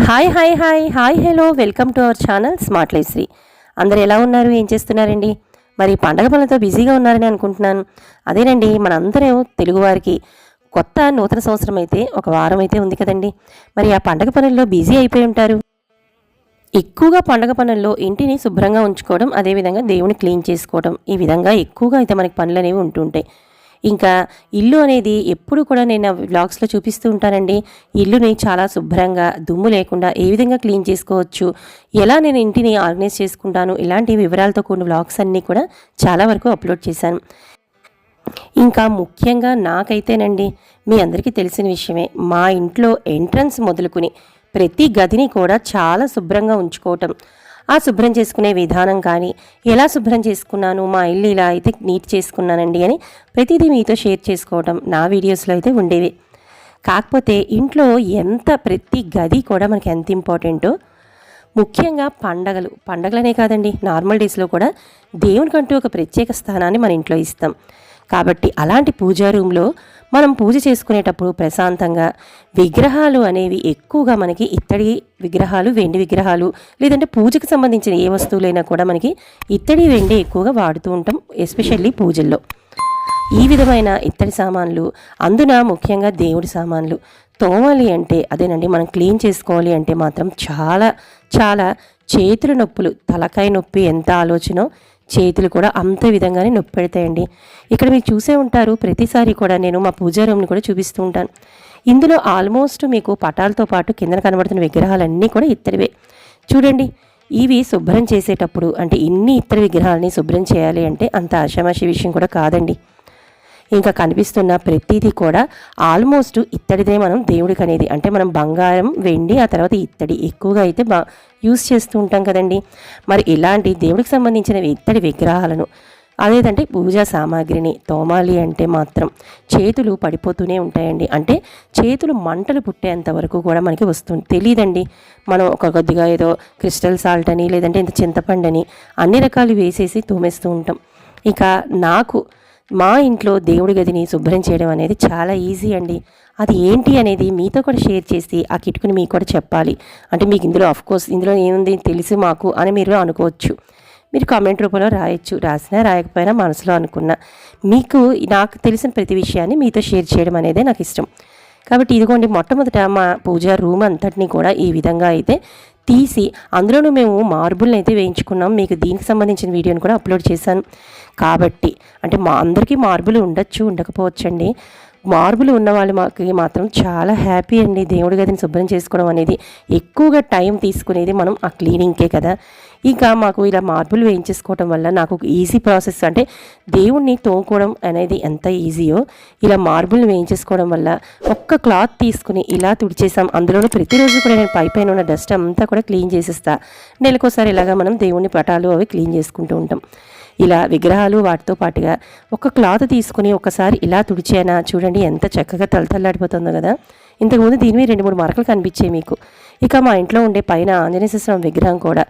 Hi hi hi hi hello welcome to our channel smart life Shri. అందరు ఎలా ఉన్నారు, ఏం చేస్తున్నారండి? మరి పండగ పనులతో బిజీగా ఉన్నారని అనుకుంటున్నాను. అదేనండి, మనందరం తెలుగువారికి కొత్త నూతన సంవత్సరం అయితే ఒక వారం అయితే ఉంది కదండి. మరి ఆ పండగ పనుల్లో బిజీ అయిపోయి ఉంటారు. ఎక్కువగా పండగ పనుల్లో ఇంటిని శుభ్రంగా ఉంచుకోవడం, అదేవిధంగా దేవుని క్లీన్ చేసుకోవడం, ఈ విధంగా ఎక్కువగా అయితే మనకి పనులు అనేవి ఉంటుంటాయి. ఇంకా ఇల్లు అనేది ఎప్పుడు కూడా నేను వ్లాగ్స్లో చూపిస్తూ ఉంటానండి. ఇల్లుని చాలా శుభ్రంగా దుమ్ము లేకుండా ఏ విధంగా క్లీన్ చేసుకోవచ్చు, ఎలా నేను ఇంటిని ఆర్గనైజ్ చేసుకుంటాను, ఇలాంటి వివరాలతో కూడిన వ్లాగ్స్ అన్నీ కూడా చాలా వరకు అప్లోడ్ చేశాను. ఇంకా ముఖ్యంగా నాకైతేనండి, మీ అందరికీ తెలిసిన విషయమే, మా ఇంట్లో ఎంట్రన్స్ మొదలుకుని ప్రతి గదిని కూడా చాలా శుభ్రంగా ఉంచుకోవటం, ఆ శుభ్రం చేసుకునే విధానం కానీ, ఎలా శుభ్రం చేసుకున్నాను, మా ఇల్లు ఇలా అయితే నీట్ చేసుకున్నానండి అని ప్రతిదీ మీతో షేర్ చేసుకోవటం నా వీడియోస్లో అయితే ఉండేవి. కాకపోతే ఇంట్లో ప్రతి గది కూడా మనకి ఎంత ఇంపార్టెంటో, ముఖ్యంగా పండగలనే కాదండి, నార్మల్ డేస్లో కూడా దేవునికంటూ ఒక ప్రత్యేక స్థానాన్ని మన ఇంట్లో ఇస్తాం. కాబట్టి అలాంటి పూజా రూమ్లో మనం పూజ చేసుకునేటప్పుడు ప్రశాంతంగా, విగ్రహాలు అనేవి ఎక్కువగా మనకి ఇత్తడి విగ్రహాలు, వెండి విగ్రహాలు, లేదంటే పూజకు సంబంధించిన ఏ వస్తువులైనా కూడా మనకి ఇత్తడి, వెండి ఎక్కువగా వాడుతూ ఉంటాం, ఎస్పెషల్లీ పూజల్లో. ఈ విధమైన ఇత్తడి సామాన్లు, అందున ముఖ్యంగా దేవుడి సామాన్లు తోమాలి అంటే, అదేనండి, మనం క్లీన్ చేసుకోవాలి అంటే మాత్రం చాలా చాలా చేతుల నొప్పులు, తలకాయ నొప్పి ఎంత ఆలోచనో చేతులు కూడా అంత విధంగానే నొప్పి పెడతాయండి. ఇక్కడ మీరు చూసే ఉంటారు, ప్రతిసారి కూడా నేను మా పూజా రూమ్ని కూడా చూపిస్తూ ఉంటాను. ఇందులో ఆల్మోస్ట్ మీకు పటాలతో పాటు కింద కనబడుతున్న విగ్రహాలన్నీ కూడా ఇత్తడివే. చూడండి, ఇవి శుభ్రం చేసేటప్పుడు, అంటే ఇన్ని ఇత్తడి విగ్రహాలని శుభ్రం చేయాలి అంటే అంత ఆషామాషి విషయం కూడా కాదండి. ఇంకా కనిపిస్తున్న ప్రతిదీ కూడా ఆల్మోస్ట్ ఇత్తడిదే మనం దేవుడికి అనేది, అంటే మనం బంగారం, వెండి, ఆ తర్వాత ఇత్తడి ఎక్కువగా అయితే యూస్ చేస్తూ ఉంటాం కదండి. మరి ఇలాంటి దేవుడికి సంబంధించిన ఇత్తడి విగ్రహాలను, అదేంటంటే పూజా సామాగ్రిని తోమాలి అంటే మాత్రం చేతులు పడిపోతూనే ఉంటాయండి. అంటే చేతులు మంటలు పుట్టేంత వరకు కూడా మనకి వస్తుంది, తెలియదండి. మనం ఒక కొద్దిగా ఏదో క్రిస్టల్ సాల్ట్ అని, లేదంటే ఇంత చింతపండు అని అన్ని రకాలు వేసేసి తోమేస్తూ ఉంటాం. ఇక నాకు మా ఇంట్లో దేవుడి గదిని శుభ్రం చేయడం అనేది చాలా ఈజీ అండి. అది ఏంటి అనేది మీతో కూడా షేర్ చేసి ఆ కిటుకుని మీకు కూడా చెప్పాలి. అంటే మీకు ఇందులో అఫ్కోర్స్ ఇందులో ఏముంది తెలుసు మాకు అని మీరు అనుకోవచ్చు. మీరు కామెంట్ రూపంలో రాయొచ్చు, రాసినా రాయకపోయినా మనసులో అనుకున్నా మీకు నాకు తెలిసిన ప్రతి విషయాన్ని మీతో షేర్ చేయడం అనేదే నాకు ఇష్టం. కాబట్టి ఇదిగోండి, మొట్టమొదట మా పూజా రూమ్ అంతటినీ కూడా ఈ విధంగా అయితే తీసి, అందులోనూ మేము మార్బుల్ని అయితే వేయించుకున్నాం. మీకు దీనికి సంబంధించిన వీడియోని కూడా అప్లోడ్ చేశాను. కాబట్టి అంటే మా అందరికీ మార్బుల్ ఉండొచ్చు, ఉండకపోవచ్చండి. మార్బుల్ ఉన్న వాళ్ళు మాత్రం చాలా హ్యాపీ అండి. దేవుడి గదిని శుభ్రం చేసుకోవడం అనేది ఎక్కువగా టైం తీసుకునేది మనం ఆ క్లీనింగ్కే కదా. ఇంకా మాకు ఇలా మార్బుల్ వేయించేసుకోవడం వల్ల నాకు ఈజీ ప్రాసెస్, అంటే దేవుణ్ణి తోముకోవడం అనేది ఎంత ఈజీయో, ఇలా మార్బుల్ని వేయించేసుకోవడం వల్ల ఒక్క క్లాత్ తీసుకుని ఇలా తుడిచేసాం. అందులోనూ ప్రతిరోజు కూడా నేను పైన ఉన్న డస్ట్ అంతా కూడా క్లీన్ చేసేస్తా. నెలకోసారి ఇలాగా మనం దేవుని పటాలు అవి క్లీన్ చేసుకుంటూ ఉంటాం. ఇలా విగ్రహాలు వాటితో పాటుగా ఒక క్లాత్ తీసుకుని ఒకసారి ఇలా తుడిచేనా, చూడండి ఎంత చక్కగా తలతల్లాడిపోతుందో కదా. ఇంతకుముందు దీని మీద 2-3 మరకలు కనిపించాయి మీకు. ఇక మా ఇంట్లో ఉండే పైన ఆంజనేయ స్వామి విగ్రహం కూడా,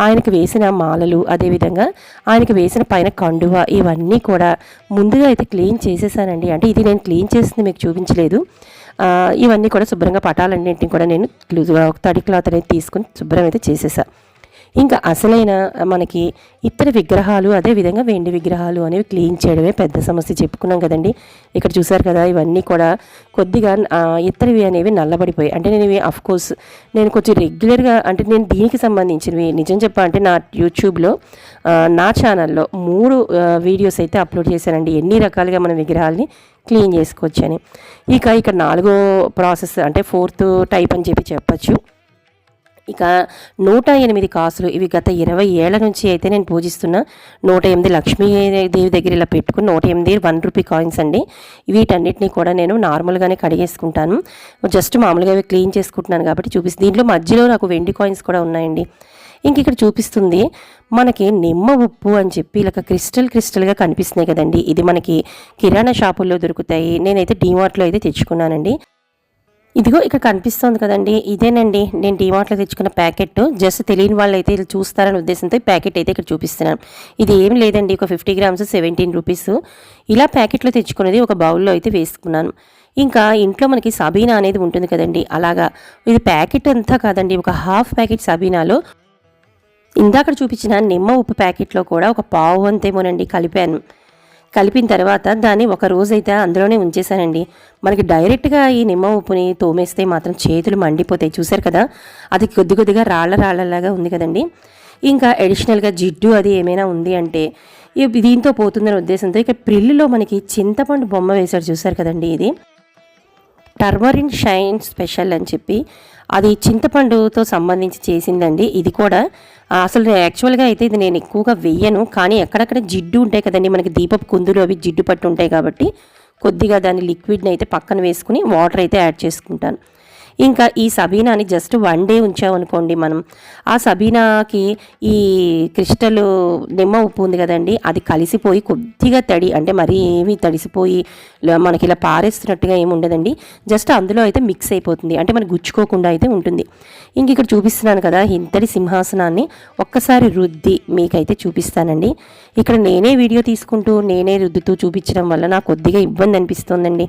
ఆయనకు వేసిన మాలలు, అదేవిధంగా ఆయనకు వేసిన పైన కండువ, ఇవన్నీ కూడా ముందుగా అయితే క్లీన్ చేసేసానండి. అంటే ఇది నేను క్లీన్ చేసింది మీకు చూపించలేదు. ఇవన్నీ కూడా శుభ్రంగా పటాలన్నింటినీ కూడా నేను తడి క్లాత్ అనేది తీసుకుని శుభ్రం అయితే చేసేసాను. ఇంకా అసలైన మనకి ఇత్తడి విగ్రహాలు, అదేవిధంగా వెండి విగ్రహాలు అనేవి క్లీన్ చేయడమే పెద్ద సమస్య, చెప్పుకున్నాం కదండి. ఇక్కడ చూసారు కదా, ఇవన్నీ కూడా కొద్దిగా ఇత్తడివి అనేవి నల్లబడిపోయాయి. అంటే నేను ఇవి అఫ్కోర్స్ నేను కొంచెం రెగ్యులర్గా, అంటే నేను దీనికి సంబంధించినవి నిజం చెప్పాలంటే నా యూట్యూబ్లో నా ఛానల్లో 3 వీడియోస్ అయితే అప్లోడ్ చేశానండి, ఎన్ని రకాలుగా మన విగ్రహాలని క్లీన్ చేసుకోవచ్చు అని. ఇక ఇక్కడ 4వ ప్రాసెస్, అంటే 4th టైప్ అని చెప్పచ్చు. ఇక 108 కాసులు, ఇవి గత 20 ఏళ్ల నుంచి అయితే నేను పూజిస్తున్న 108 లక్ష్మీదేవి దగ్గర ఇలా పెట్టుకుని 108 ₹1 కాయిన్స్ అండి. వీటన్నిటిని కూడా నేను నార్మల్గానే కడిగేసుకుంటాను. జస్ట్ మామూలుగా అవి క్లీన్ చేసుకుంటున్నాను కాబట్టి చూపిస్తుంది. దీంట్లో మధ్యలో నాకు వెండి కాయిన్స్ కూడా ఉన్నాయండి. ఇంక ఇక్కడ చూపిస్తుంది మనకి నిమ్మ ఉప్పు అని చెప్పి ఇలా క్రిస్టల్గా కనిపిస్తున్నాయి కదండి. ఇది మనకి కిరాణా షాపుల్లో దొరుకుతాయి. నేనైతే డీమార్ట్లో అయితే తెచ్చుకున్నానండి. ఇదిగో ఇక్కడ కనిపిస్తుంది కదండి, ఇదేనండి నేను డీమార్ట్లో తెచ్చుకున్న ప్యాకెట్. జస్ట్ తెలియని వాళ్ళు అయితే ఇది చూస్తారనే ఉద్దేశంతో ఈ ప్యాకెట్ అయితే ఇక్కడ చూపిస్తున్నాను. ఇది ఏం లేదండి, ఒక 50 grams ₹17. ఇలా ప్యాకెట్లో తెచ్చుకునేది ఒక బౌల్లో అయితే వేసుకున్నాను. ఇంకా ఇంట్లో మనకి సబీనా అనేది ఉంటుంది కదండి, అలాగా ఇది ప్యాకెట్ అంతా కాదండి, ఒక హాఫ్ ప్యాకెట్ సబీనాలో ఇందాక చూపించిన నిమ్మ ఉప్పు ప్యాకెట్లో కూడా ఒక పావు అంతేమోనండి కలిపాను. కలిపిన తర్వాత దాన్ని ఒక రోజైతే అందులోనే ఉంచేసానండి. మనకి డైరెక్ట్గా ఈ నిమ్మ ఉప్పుని తోమేస్తే మాత్రం చేతులు మండిపోతాయి. చూసారు కదా, అది కొద్ది కొద్దిగా రాళ్ళలాగా ఉంది కదండి. ఇంకా అడిషనల్గా జిడ్డు అది ఏమైనా ఉంది అంటే దీంతో పోతుందనే ఉద్దేశంతో ఇక ప్రిల్లులో మనకి చింతపండు బొమ్మ వేశాడు. చూసారు కదండి, ఇది టర్మరిన్ షైన్ స్పెషల్ అని చెప్పి అది చింతపండుతో సంబంధించి చేసిందండి. ఇది కూడా అసలు యాక్చువల్గా అయితే ఇది నేను ఎక్కువగా వెయ్యను, కానీ ఎక్కడెక్కడ జిడ్డు ఉంటాయి కదండి మనకి దీపపు కుందులు అవి జిడ్డు పట్టు ఉంటాయి కాబట్టి కొద్దిగా దాని లిక్విడ్ని అయితే పక్కన వేసుకుని వాటర్ అయితే యాడ్ చేసుకుంటాను. ఇంకా ఈ సబీనాని జస్ట్ 1 డే ఉంచామనుకోండి మనం, ఆ సబీనాకి ఈ క్రిస్టల్ నిమ్మ ఉప్పు ఉంది కదండి, అది కలిసిపోయి కొద్దిగా తడి అంటే మరీ ఏమి తడిసిపోయి మనకి ఇలా పారేస్తున్నట్టుగా ఏమి ఉండదండి. జస్ట్ అందులో అయితే మిక్స్ అయిపోతుంది, అంటే మనకి గుచ్చుకోకుండా అయితే ఉంటుంది. ఇంక ఇక్కడ చూపిస్తున్నాను కదా ఇంతటి సింహాసనాన్ని ఒక్కసారి రుద్ది మీకైతే చూపిస్తానండి. ఇక్కడ నేనే వీడియో తీసుకుంటూ నేనే రుద్దుతూ చూపించడం వల్ల నాకు కొద్దిగా ఇబ్బంది అనిపిస్తుందండి.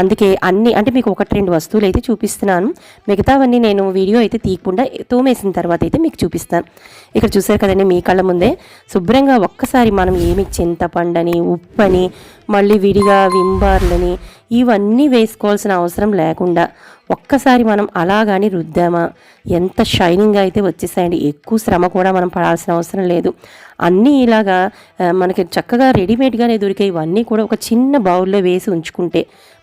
అందుకే అన్ని అంటే మీకు 1-2 వస్తువులు అయితే చూపిస్తున్నాను, మిగతావన్నీ నేను వీడియో అయితే తీయకుండా తోమేసిన తర్వాత అయితే మీకు చూపిస్తాను. ఇక్కడ చూసారు కదండి మీ కళ్ళ ముందే శుభ్రంగా ఒక్కసారి మనం ఏమి చింతపండని ఉప్పని మళ్ళీ విడిగా వింబార్లని ఇవన్నీ వేసుకోవాల్సిన అవసరం లేకుండా ఒక్కసారి మనం అలాగాని రుద్దామా ఎంత షైనింగ్గా అయితే వచ్చేసాయండి. ఎక్కువ శ్రమ కూడా మనం పడాల్సిన అవసరం లేదు. అన్నీ ఇలాగా మనకి చక్కగా రెడీమేడ్గానే దొరికే ఇవన్నీ కూడా ఒక చిన్న బౌల్లో వేసి ఉంచుకుంటే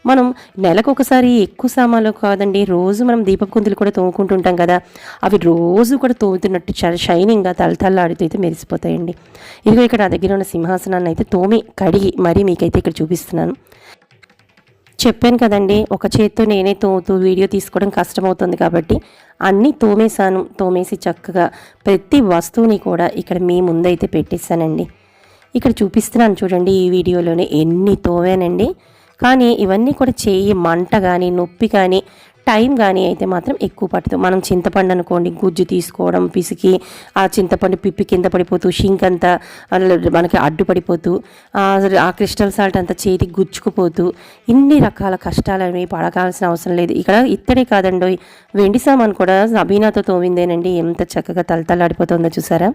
మనం నెలకొకసారి ఎక్కువ సామాన్లు కాదండి, రోజు మనం దీపపు కుందులు కూడా తోముకుంటుంటాం కదా, అవి రోజు కూడా తోముతున్నట్టు చాలా షైనింగ్గా తలతల్లాడుతూ అయితే మెరిసిపోతాయండి. ఇదిగో ఇక్కడ నా దగ్గర ఉన్న సింహాసనాన్ని అయితే తోమి కడిగి మరీ మీకైతే ఇక్కడ చూపిస్తున్నాను. చెప్పాను కదండి, ఒక చేత్తో నేనే తోముతూ వీడియో తీసుకోవడం కష్టమవుతుంది కాబట్టి అన్నీ తోమేశాను. తోమేసి చక్కగా ప్రతి వస్తువుని కూడా ఇక్కడ మీ ముందైతే పెట్టేశానండి. ఇక్కడ చూపిస్తున్నాను చూడండి, ఈ వీడియోలోనే ఎన్ని తోమానండి. కానీ ఇవన్నీ కూడా చేయి మంట కానీ నొప్పి కానీ టైం కానీ అయితే మాత్రం ఎక్కువ పట్టదు. మనం చింతపండు అనుకోండి, గుజ్జు తీసుకోవడం పిసికి ఆ చింతపండు పిప్పి కింద పడిపోతూ షింక్ అంతా మనకి అడ్డు పడిపోతూ ఆ క్రిస్టల్ సాల్ట్ అంతా చేతికి గుచ్చుకుపోతూ ఇన్ని రకాల కష్టాలు అనేవి పడకాల్సిన అవసరం లేదు. ఇక్కడ ఇత్తడే కాదండి, వెండి సామాన్ కూడా సబీనాతో తోమిందేనండి. ఎంత చక్కగా తలతలాడిపోతుందో చూసారా.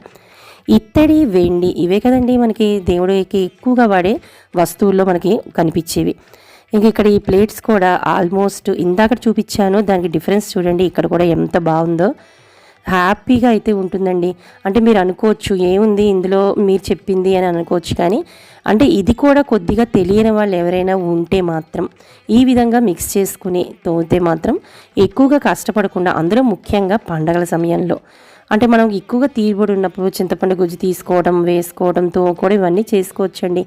ఇత్తడి వెండి ఇవే కదండి మనకి దేవుడికి ఎక్కువగా వాడే వస్తువుల్లో మనకి కనిపించేవి. ఇంక ఇక్కడ ఈ ప్లేట్స్ కూడా ఆల్మోస్ట్ ఇందాక చూపించాను, దానికి డిఫరెన్స్ చూడండి ఇక్కడ కూడా ఎంత బాగుందో. హ్యాపీగా అయితే ఉంటుందండి. అంటే మీరు అనుకోవచ్చు ఏముంది ఇందులో మీరు చెప్పింది అని అనుకోవచ్చు, కానీ అంటే ఇది కూడా కొద్దిగా తెలియని వాళ్ళు ఎవరైనా ఉంటే మాత్రం ఈ విధంగా మిక్స్ చేసుకుని తోమితే మాత్రం ఎక్కువగా కష్టపడకుండా, అందులో ముఖ్యంగా పండగల సమయంలో అంటే మనం ఎక్కువగా తీరుబడి ఉన్నప్పుడు చింతపండు గుజ్జు తీసుకోవడం వేసుకోవడం తోముకోవడం ఇవన్నీ చేసుకోవచ్చండి.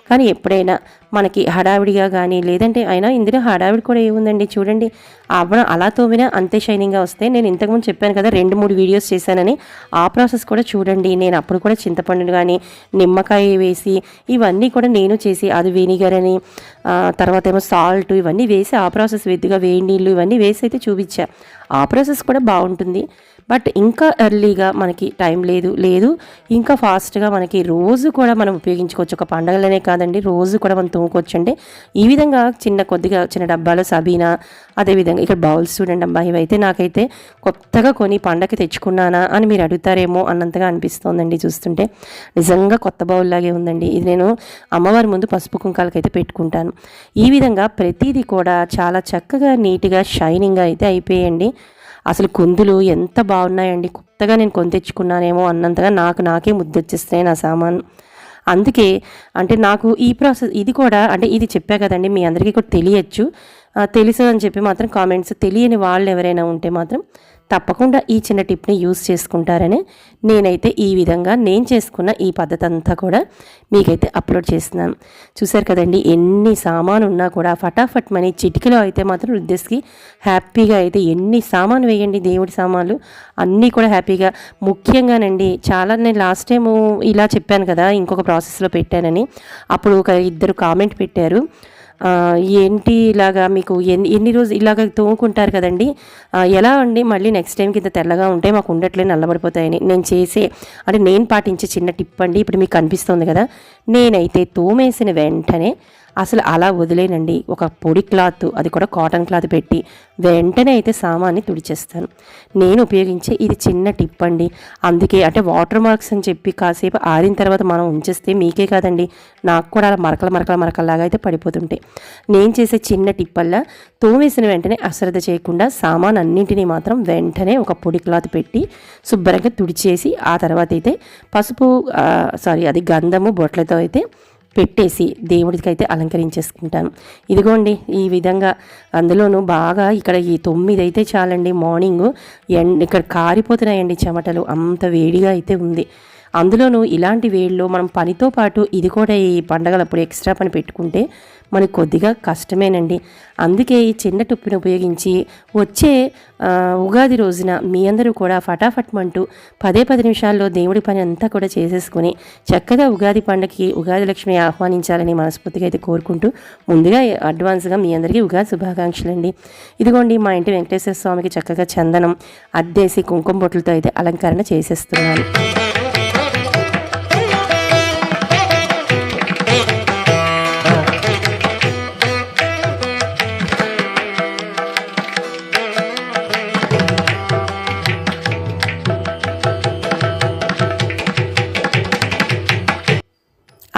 కానీ ఎప్పుడైనా మనకి హడావిడిగా కానీ లేదంటే అయినా ఇందులో హడావిడి కూడా ఏముందండి చూడండి, అలా తోమినా అంతే షైనింగ్గా వస్తాయి. నేను ఇంతకుముందు చెప్పాను కదా 2-3 వీడియోస్ చేశానని, ఆ ప్రాసెస్ కూడా చూడండి. నేను అప్పుడు కూడా చింతపండు కానీ నిమ్మకాయ వేసి ఇవన్నీ కూడా నేను చేసి అది వెనిగర్ అని తర్వాత ఏమో సాల్ట్ ఇవన్నీ వేసి ఆ ప్రాసెస్ వెద్దుగా వేడి నీళ్ళు ఇవన్నీ వేసి అయితే చూపించా. ఆ ప్రాసెస్ కూడా బాగుంటుంది. బట్ ఇంకా ఎర్లీగా మనకి టైం లేదు ఇంకా ఫాస్ట్గా మనకి రోజు కూడా మనం ఉపయోగించుకోవచ్చు. ఒక పండగలనే కాదండి, రోజు కూడా మనం తోముకోవచ్చు. అంటే ఈ విధంగా కొద్దిగా చిన్న డబ్బాలో సబీనా, అదేవిధంగా ఇక్కడ బౌల్స్ చూడండి అబ్బా, ఇవైతే నాకైతే కొత్తగా కొని పండగకి తెచ్చుకున్నానా అని మీరు అడుగుతారేమో అన్నంతగా అనిపిస్తోందండి చూస్తుంటే. నిజంగా కొత్త బౌల్ లాగే ఉందండి. ఇది నేను అమ్మవారి ముందు పసుపు కుంకాలకైతే పెట్టుకుంటాను. ఈ విధంగా ప్రతిదీ కూడా చాలా చక్కగా నీట్గా షైనింగ్గా అయితే అయిపోయాయండి. అసలు కుందులు ఎంత బాగున్నాయండి, కొత్తగా నేను కొని తెచ్చుకున్నానేమో అన్నంతగా నాకే ముద్దొచ్చేస్తాయి నా సామాను. అందుకే అంటే నాకు ఈ ప్రాసెస్ ఇది కూడా అంటే ఇది చెప్పా కదండి, మీ అందరికీ కూడా తెలుసు అని చెప్పి మాత్రం కామెంట్స్ తెలియని వాళ్ళు ఎవరైనా ఉంటే మాత్రం తప్పకుండా ఈ చిన్న టిప్ని యూస్ చేసుకుంటారని నేనైతే ఈ విధంగా నేను చేసుకున్న ఈ పద్ధతి అంతా కూడా మీకైతే అప్లోడ్ చేస్తున్నాను. చూసారు కదండి, ఎన్ని సామాను ఉన్నా కూడా ఫటాఫట్ మనీ చిటికలో అయితే మాత్రం రుద్దేస్కి హ్యాపీగా అయితే ఎన్ని సామాను వేయండి, దేవుడి సామాన్లు అన్నీ కూడా హ్యాపీగా. ముఖ్యంగానండి చాలా నేను లాస్ట్ టైము ఇలా చెప్పాను కదా ఇంకొక ప్రాసెస్లో పెట్టానని, అప్పుడు ఒక 2 కామెంట్ పెట్టారు, ఏంటి ఇలాగా మీకు ఎన్ని రోజులు ఇలాగ తోముకుంటారు కదండి, ఎలా అండి మళ్ళీ నెక్స్ట్ టైంకి ఇంత తెల్లగా ఉంటే మాకు ఉండట్లేదు నల్లబడిపోతాయని. నేను పాటించే చిన్న టిప్ అండి. ఇప్పుడు మీకు కనిపిస్తుంది కదా, నేనైతే తోమేసిన వెంటనే అసలు అలా వదిలేనండి. ఒక పొడి క్లాత్, అది కూడా కాటన్ క్లాత్ పెట్టి వెంటనే అయితే సామాన్ని తుడిచేస్తాను. నేను ఉపయోగించే ఇది చిన్న టిప్ అండి. అందుకే అంటే వాటర్ మార్క్స్ అని చెప్పి కాసేపు ఆరిన తర్వాత మనం ఉంచేస్తే మీకే కాదండి, నాకు కూడా అలా మరకలాగా అయితే పడిపోతుంటాయి. నేను చేసే చిన్న టిప్ వల్ల తోమేసిన వెంటనే అశ్రద్ధ చేయకుండా సామాన్ అన్నింటినీ మాత్రం వెంటనే ఒక పొడి క్లాత్ పెట్టి శుభ్రంగా తుడిచేసి ఆ తర్వాత అయితే పసుపు అది గంధము బొట్లతో అయితే పెట్టేసి దేవుడికి అయితే అలంకరించేసుకుంటాను. ఇదిగోండి ఈ విధంగా. అందులోనూ బాగా ఇక్కడ ఈ 9 అయితే చాలండి, మార్నింగ్ ఇక్కడ కారిపోతున్నాయండి చెమటలు, అంత వేడిగా అయితే ఉంది. అందులోనూ ఇలాంటి వేడిలో మనం పనితో పాటు ఇది కూడా ఈ పండగలప్పుడు ఎక్స్ట్రా పని పెట్టుకుంటే మనకు కొద్దిగా కష్టమేనండి. అందుకే ఈ చిన్న టుప్పిని ఉపయోగించి వచ్చే ఉగాది రోజున మీ అందరూ కూడా ఫటాఫట్మంటూ 10 నిమిషాల్లో దేవుడి పని అంతా కూడా చేసేసుకొని చక్కగా ఉగాది పండుగకి ఉగాది లక్ష్మిని ఆహ్వానించాలని మనస్ఫూర్తిగా అయితే కోరుకుంటూ ముందుగా అడ్వాన్స్గా మీ అందరికీ ఉగాది శుభాకాంక్షలండి. ఇదిగోండి మా ఇంటి వెంకటేశ్వర స్వామికి చక్కగా చందనం అద్దేసి కుంకుమ బొట్లతో అయితే అలంకరణ చేసేస్తున్నాను.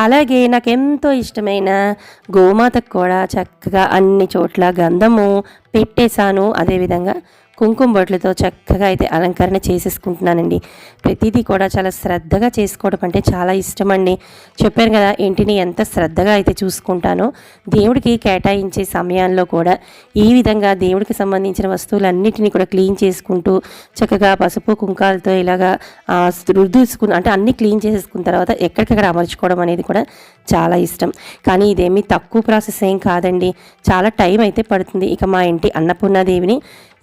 అలాగే నాకెంతో ఇష్టమైన గోమాతకు కూడా చక్కగా అన్ని చోట్ల గంధము పెట్టేశాను. అదేవిధంగా కుంకుమ బొట్లతో చక్కగా అయితే అలంకరణ చేసేసుకుంటున్నానండి. ప్రతిదీ కూడా చాలా శ్రద్ధగా చేసుకోవడం అంటే చాలా ఇష్టం అండి. చెప్పాను కదా, ఇంటిని ఎంత శ్రద్ధగా అయితే చూసుకుంటానో దేవుడికి కేటాయించే సమయాల్లో కూడా ఈ విధంగా దేవుడికి సంబంధించిన వస్తువులన్నిటినీ కూడా క్లీన్ చేసుకుంటూ చక్కగా పసుపు కుంకాలతో ఇలాగా రుద్దుసుకుని అంటే అన్నీ క్లీన్ చేసేసుకున్న తర్వాత ఎక్కడికక్కడ అమర్చుకోవడం అనేది కూడా చాలా ఇష్టం. కానీ ఇదేమీ తక్కువ ప్రాసెస్ ఏం కాదండి, చాలా టైం అయితే పడుతుంది. ఇక మా ఇంటి అన్నపూర్ణాదేవిని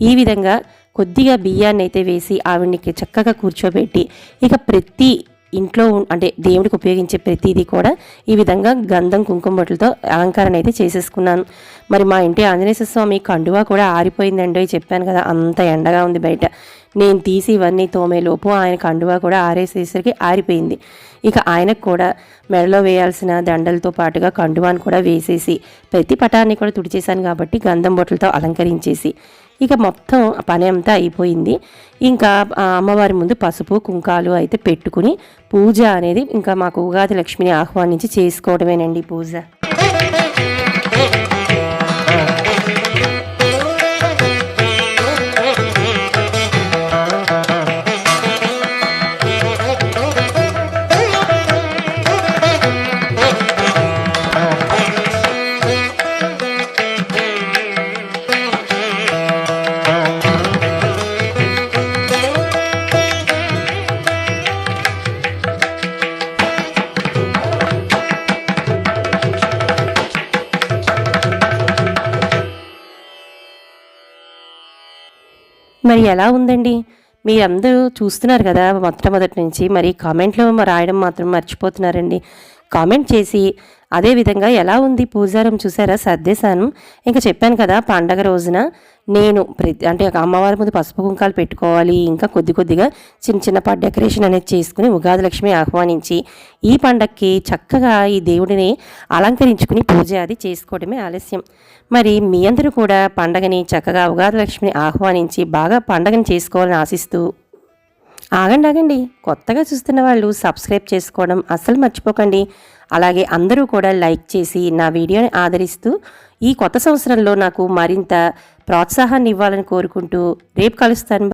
ఈ విధంగా కొద్దిగా బియ్యాన్ని అయితే వేసి ఆవిడ్నికి చక్కగా కూర్చోబెట్టి ఇక ప్రతి ఇంట్లో అంటే దేవుడికి ఉపయోగించే ప్రతిదీ కూడా ఈ విధంగా గంధం కుంకుమ బొట్లతో అలంకరణ అయితే చేసేసుకున్నాను. మరి మా ఇంటి ఆంజనేయ స్వామి కండువా కూడా ఆరిపోయిందండి, చెప్పాను కదా అంత ఎండగా ఉంది బయట. నేను తీసి ఇవన్నీ తోమేలోపు ఆయన కండువా కూడా ఆరేసేసరికి ఆరిపోయింది. ఇక ఆయనకు కూడా మెడలో వేయాల్సిన దండలతో పాటుగా కండువాను కూడా వేసేసి ప్రతి పటాన్ని కూడా తుడిచేశాను కాబట్టి గంధం బొట్లతో అలంకరించేసి ఇక మొత్తం పని అంతా అయిపోయింది. ఇంకా అమ్మవారి ముందు పసుపు కుంకాలు అయితే పెట్టుకుని పూజ అనేది ఇంకా మాకు ఉగాది లక్ష్మిని ఆహ్వానించి చేసుకోవడమేనండి పూజ. మరి ఎలా ఉందండి, మీరందరూ చూస్తున్నారు కదా మొట్టమొదటి నుంచి. మరి కామెంట్లో రాయడం మాత్రం మర్చిపోతున్నారండి. కామెంట్ చేసి అదేవిధంగా ఎలా ఉంది పూజారం చూసారా, సర్దేశాను. ఇంకా చెప్పాను కదా పండగ రోజున నేను అంటే అమ్మవారి ముందు పసుపు కుంకాలు పెట్టుకోవాలి, ఇంకా కొద్దిగా చిన్నపాటి డెకరేషన్ అనేది చేసుకుని ఉగాది లక్ష్మి ఆహ్వానించి ఈ పండగకి చక్కగా ఈ దేవుడిని అలంకరించుకుని పూజ అది చేసుకోవడమే ఆలస్యం. మరి మీ అందరూ కూడా పండగని చక్కగా ఉగాది లక్ష్మిని ఆహ్వానించి బాగా పండగని చేసుకోవాలని ఆశిస్తూ ఆగండి, కొత్తగా చూస్తున్న వాళ్ళు సబ్స్క్రైబ్ చేసుకోవడం అస్సలు మర్చిపోకండి. అలాగే అందరూ కూడా లైక్ చేసి నా వీడియోని ఆదరిస్తూ ఈ కొత్త సంవత్సరంలో నాకు మరింత ప్రోత్సాహాన్ని ఇవ్వాలని కోరుకుంటూ రేపు కలుస్తాను.